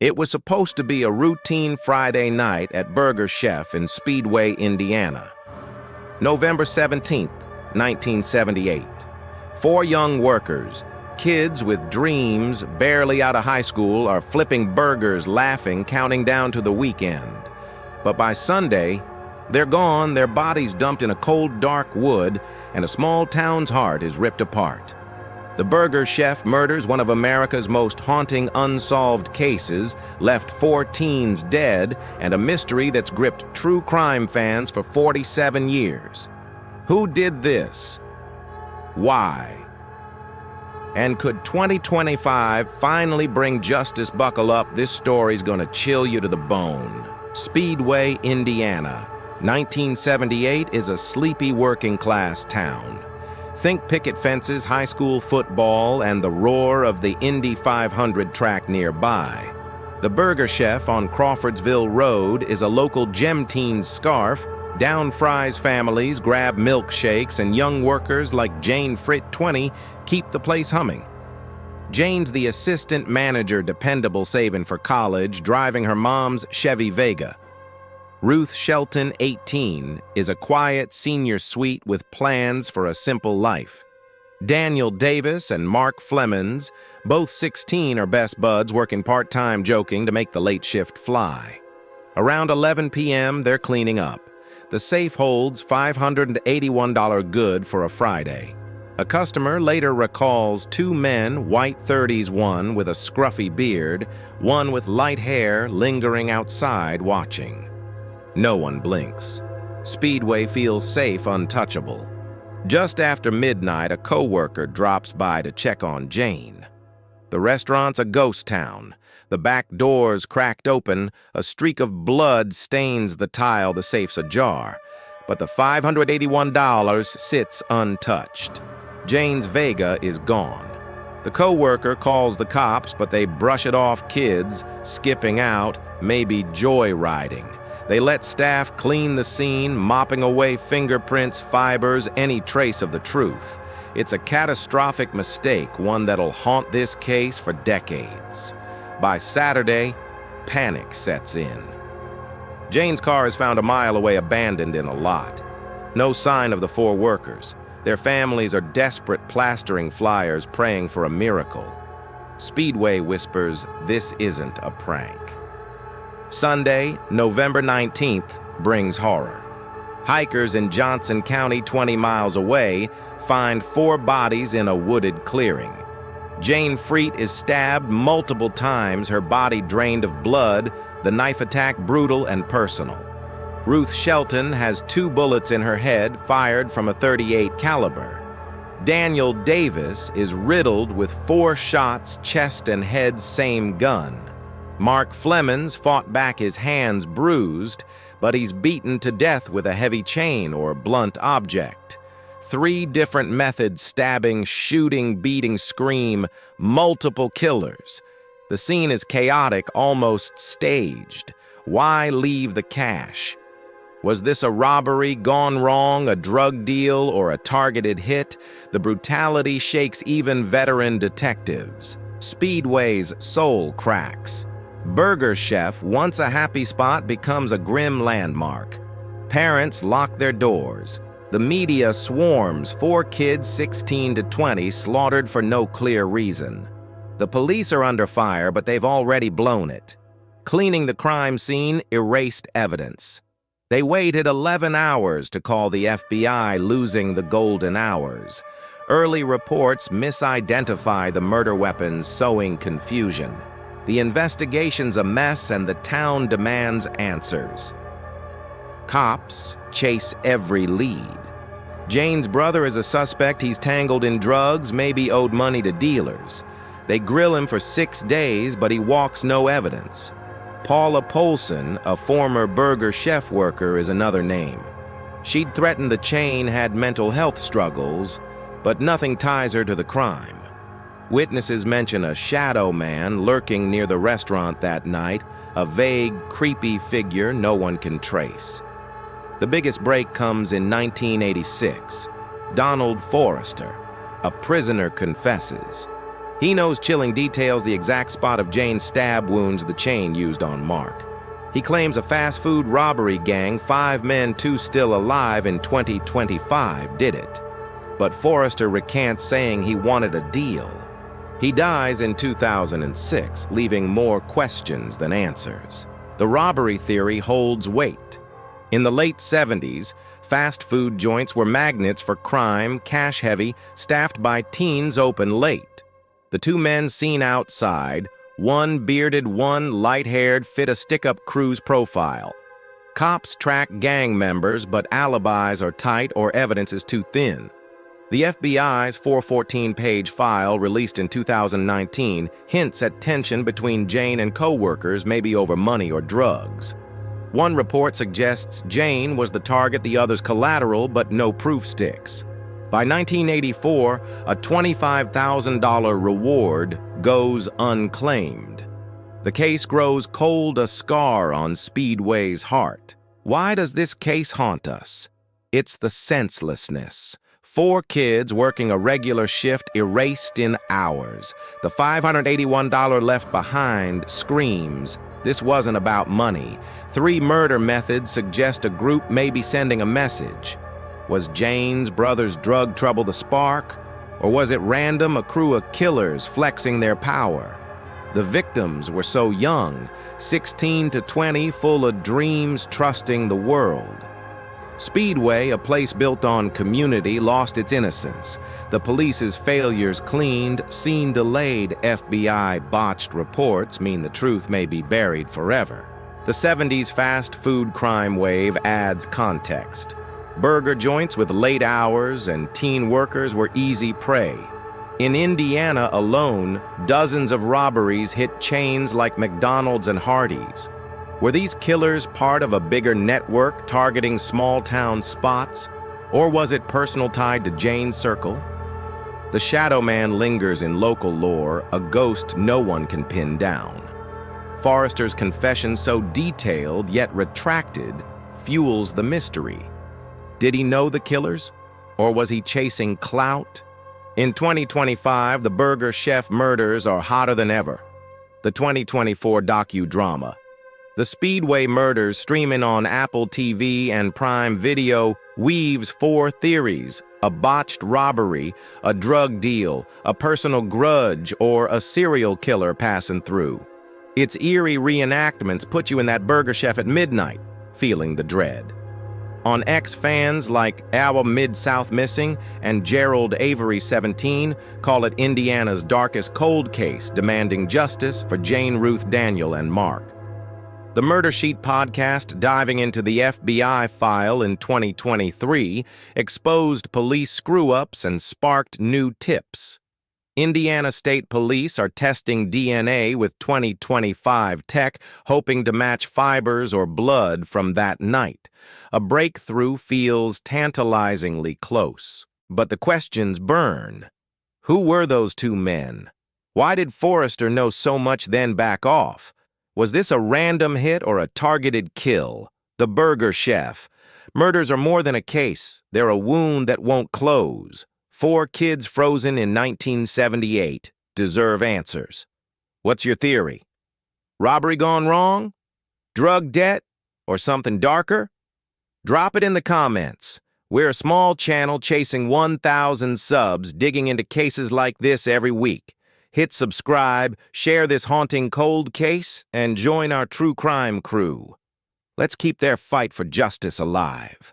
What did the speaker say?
It was supposed to be a routine Friday night at Burger Chef in Speedway, Indiana. November 17th, 1978. 4 young workers, kids with dreams, barely out of high school, are flipping burgers, laughing, counting down to the weekend. But by Sunday, they're gone, their bodies dumped in a cold, dark wood, and a small town's heart is ripped apart. The Burger Chef murders, one of America's most haunting unsolved cases, left 4 teens dead, and a mystery that's gripped true crime fans for 47 years. Who did this? Why? And could 2025 finally bring justice? Buckle up, this story's gonna chill you to the bone. Speedway, Indiana. 1978 is a sleepy working-class town. Think picket fences, high school football, and the roar of the Indy 500 track nearby. The Burger Chef on Crawfordsville Road is a local gem teen scarf. Down fries families grab milkshakes, and young workers like Jayne Friedt, 20, keep the place humming. Jayne's the assistant manager, dependable, saving for college, driving her mom's Chevy Vega. Ruth Shelton, 18, is a quiet senior sweet with plans for a simple life. Daniel Davis and Mark Flemmonds, both 16, are best buds, working part-time, joking to make the late shift fly. Around 11 p.m., they're cleaning up. The safe holds $581 good for a Friday. A customer later recalls 2 men, white 30s, one with a scruffy beard, one with light hair, lingering outside watching. No one blinks. Speedway feels safe, untouchable. Just after midnight, a co-worker drops by to check on Jayne. The restaurant's a ghost town. The back door's cracked open, a streak of blood stains the tile, the safe's ajar. But the $581 sits untouched. Jayne's Vega is gone. The co-worker calls the cops, but they brush it off. Kids, skipping out, maybe joyriding. They let staff clean the scene, mopping away fingerprints, fibers, any trace of the truth. It's a catastrophic mistake, one that'll haunt this case for decades. By Saturday, panic sets in. Jayne's car is found a mile away, abandoned in a lot. No sign of the 4 workers. Their families are desperate, plastering flyers, praying for a miracle. Speedway whispers, this isn't a prank. Sunday, November 19th, brings horror. Hikers in Johnson County, 20 miles away, find 4 bodies in a wooded clearing. Jayne Friedt is stabbed multiple times, her body drained of blood, the knife attack brutal and personal. Ruth Shelton has 2 bullets in her head, fired from a .38 caliber. Daniel Davis is riddled with 4 shots, chest and head, same gun. Mark Flemmonds fought back, his hands bruised, but he's beaten to death with a heavy chain or blunt object. 3 different methods: stabbing, shooting, beating, scream, multiple killers. The scene is chaotic, almost staged. Why leave the cash? Was this a robbery gone wrong, a drug deal, or a targeted hit? The brutality shakes even veteran detectives. Speedway's soul cracks. Burger Chef, once a happy spot, becomes a grim landmark. Parents lock their doors. The media swarms, 4 kids 16 to 20 slaughtered for no clear reason. The police are under fire, but they've already blown it. Cleaning the crime scene erased evidence. They waited 11 hours to call the FBI, losing the golden hours. Early reports misidentify the murder weapons, sowing confusion. The investigation's a mess, and the town demands answers. Cops chase every lead. Jayne's brother is a suspect. He's tangled in drugs, maybe owed money to dealers. They grill him for 6 days, but he walks no evidence. Paula Polson, a former Burger Chef worker, is another name. She'd threatened the chain, had mental health struggles, but nothing ties her to the crime. Witnesses mention a shadow man lurking near the restaurant that night, a vague, creepy figure no one can trace. The biggest break comes in 1986. Donald Forrester, a prisoner, confesses. He knows chilling details the exact spot of Jayne's stab wounds the chain used on Mark. He claims a fast food robbery gang, 5 men, 2 still alive in 2025, did it. But Forrester recants, saying he wanted a deal. He dies in 2006, leaving more questions than answers. The robbery theory holds weight. In the late 70s, fast food joints were magnets for crime, cash-heavy, staffed by teens open late. The 2 men seen outside, one bearded, one light-haired, fit a stick-up cruise profile. Cops track gang members, but alibis are tight or evidence is too thin. The FBI's 414-page file, released in 2019, hints at tension between Jayne and co-workers, maybe over money or drugs. One report suggests Jayne was the target, the other's collateral, but no proof sticks. By 1984, a $25,000 reward goes unclaimed. The case grows cold, a scar on Speedway's heart. Why does this case haunt us? It's the senselessness. 4 kids working a regular shift erased in hours. The $581 left behind screams this wasn't about money. 3 murder methods suggest a group may be sending a message. Was Jayne's brother's drug trouble the spark? Or was it random, a crew of killers flexing their power? The victims were so young, 16 to 20, full of dreams, trusting the world. Speedway, a place built on community, lost its innocence. The police's failures cleaned, scene delayed. FBI botched reports mean the truth may be buried forever. The 70s fast food crime wave adds context. Burger joints with late hours and teen workers were easy prey. In Indiana alone, dozens of robberies hit chains like McDonald's and Hardee's. Were these killers part of a bigger network targeting small-town spots? Or was it personal, tied to Jayne's circle? The Shadow Man lingers in local lore, a ghost no one can pin down. Forrester's confession, so detailed yet retracted, fuels the mystery. Did he know the killers? Or was he chasing clout? In 2025, the Burger Chef murders are hotter than ever. The 2024 docudrama. The Speedway Murders, streaming on Apple TV and Prime Video, weaves 4 theories: a botched robbery, a drug deal, a personal grudge, or a serial killer passing through. Its eerie reenactments put you in that Burger Chef at midnight, feeling the dread. On X, fans like Our Mid-South Missing and Gerald Avery 17 call it Indiana's darkest cold case, demanding justice for Jayne, Ruth, Daniel, and Mark. The Murder Sheet podcast, diving into the FBI file in 2023, exposed police screw-ups and sparked new tips. Indiana State Police are testing DNA with 2025 tech, hoping to match fibers or blood from that night. A breakthrough feels tantalizingly close. But the questions burn. Who were those 2 men? Why did Forrester know so much then back off? Was this a random hit or a targeted kill? The Burger Chef. Murders are more than a case. They're a wound that won't close. 4 kids frozen in 1978 deserve answers. What's your theory? Robbery gone wrong? Drug debt? Or something darker? Drop it in the comments. We're a small channel chasing 1,000 subs, digging into cases like this every week. Hit subscribe, share this haunting cold case, and join our true crime crew. Let's keep their fight for justice alive.